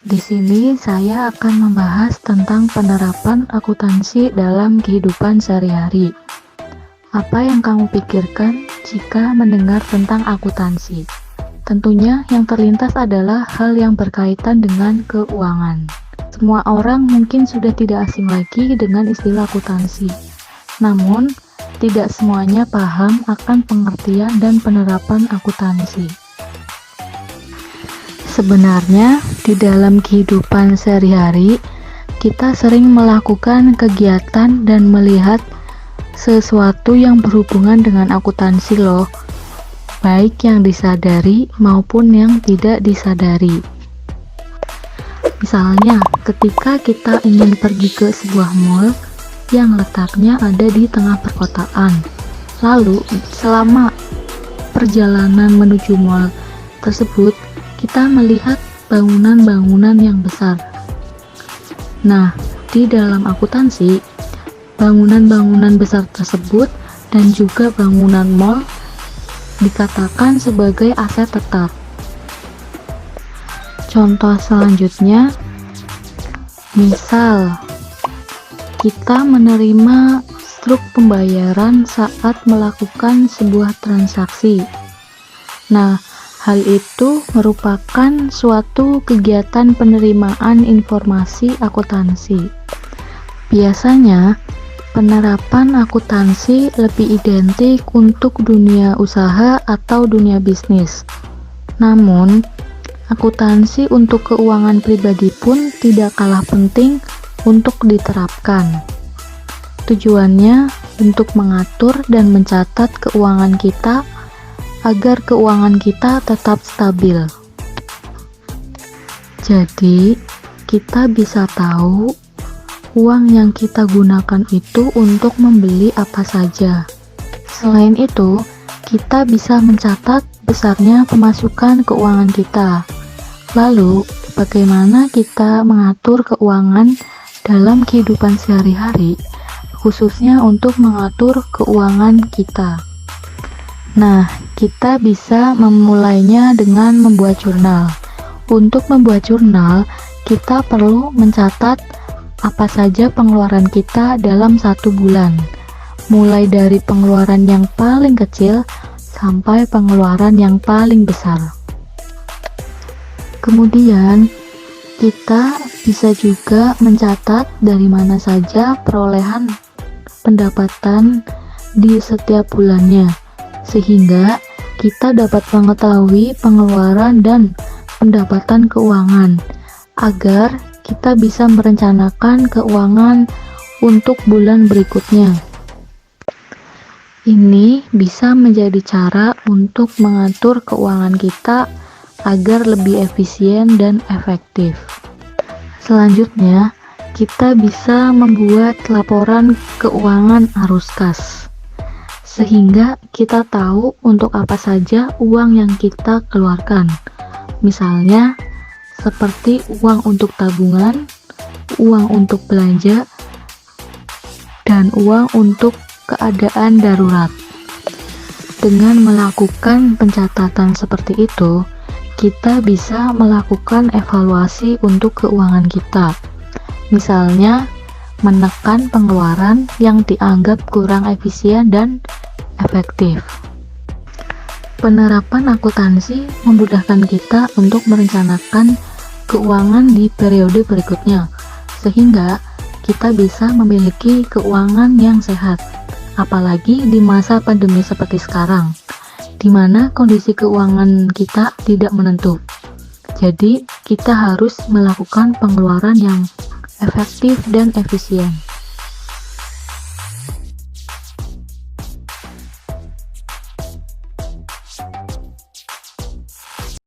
Di sini saya akan membahas tentang penerapan akuntansi dalam kehidupan sehari-hari. Apa yang kamu pikirkan jika mendengar tentang akuntansi? Tentunya yang terlintas adalah hal yang berkaitan dengan keuangan. Semua orang mungkin sudah tidak asing lagi dengan istilah akuntansi. Namun, tidak semuanya paham akan pengertian dan penerapan akuntansi. Sebenarnya, di dalam kehidupan sehari-hari, kita sering melakukan kegiatan dan melihat sesuatu yang berhubungan dengan akuntansi loh, baik yang disadari maupun yang tidak disadari. Misalnya, ketika kita ingin pergi ke sebuah mall yang letaknya ada di tengah perkotaan, lalu selama perjalanan menuju mall tersebut, kita melihat bangunan-bangunan yang besar. Nah, di dalam akuntansi, bangunan-bangunan besar tersebut dan juga bangunan mall dikatakan sebagai aset tetap. Contoh selanjutnya, misal kita menerima struk pembayaran saat melakukan sebuah transaksi. Nah, hal itu merupakan suatu kegiatan penerimaan informasi akuntansi. Biasanya, penerapan akuntansi lebih identik untuk dunia usaha atau dunia bisnis. Namun, akuntansi untuk keuangan pribadi pun tidak kalah penting untuk diterapkan. Tujuannya untuk mengatur dan mencatat keuangan kita agar keuangan kita tetap stabil. Jadi, kita bisa tahu uang yang kita gunakan itu untuk membeli apa saja. Selain itu, kita bisa mencatat besarnya pemasukan keuangan kita. Lalu, bagaimana kita mengatur keuangan dalam kehidupan sehari-hari, khususnya untuk mengatur keuangan kita. Nah, kita bisa memulainya dengan membuat jurnal. Untuk membuat jurnal, kita perlu mencatat apa saja pengeluaran kita dalam 1 bulan, mulai dari pengeluaran yang paling kecil sampai pengeluaran yang paling besar. Kemudian, kita bisa juga mencatat dari mana saja perolehan pendapatan di setiap bulannya, sehingga kita dapat mengetahui pengeluaran dan pendapatan keuangan agar kita bisa merencanakan keuangan untuk bulan berikutnya. Ini bisa menjadi cara untuk mengatur keuangan kita agar lebih efisien dan efektif. Selanjutnya, kita bisa membuat laporan keuangan arus kas, sehingga kita tahu untuk apa saja uang yang kita keluarkan. Misalnya, seperti uang untuk tabungan, uang untuk belanja, dan uang untuk keadaan darurat. Dengan melakukan pencatatan seperti itu, kita bisa melakukan evaluasi untuk keuangan kita. Misalnya, menekan pengeluaran yang dianggap kurang efisien dan efektif. Penerapan akuntansi memudahkan kita untuk merencanakan keuangan di periode berikutnya, sehingga kita bisa memiliki keuangan yang sehat, apalagi di masa pandemi seperti sekarang, di mana kondisi keuangan kita tidak menentu. Jadi, kita harus melakukan pengeluaran yang efektif dan efisien.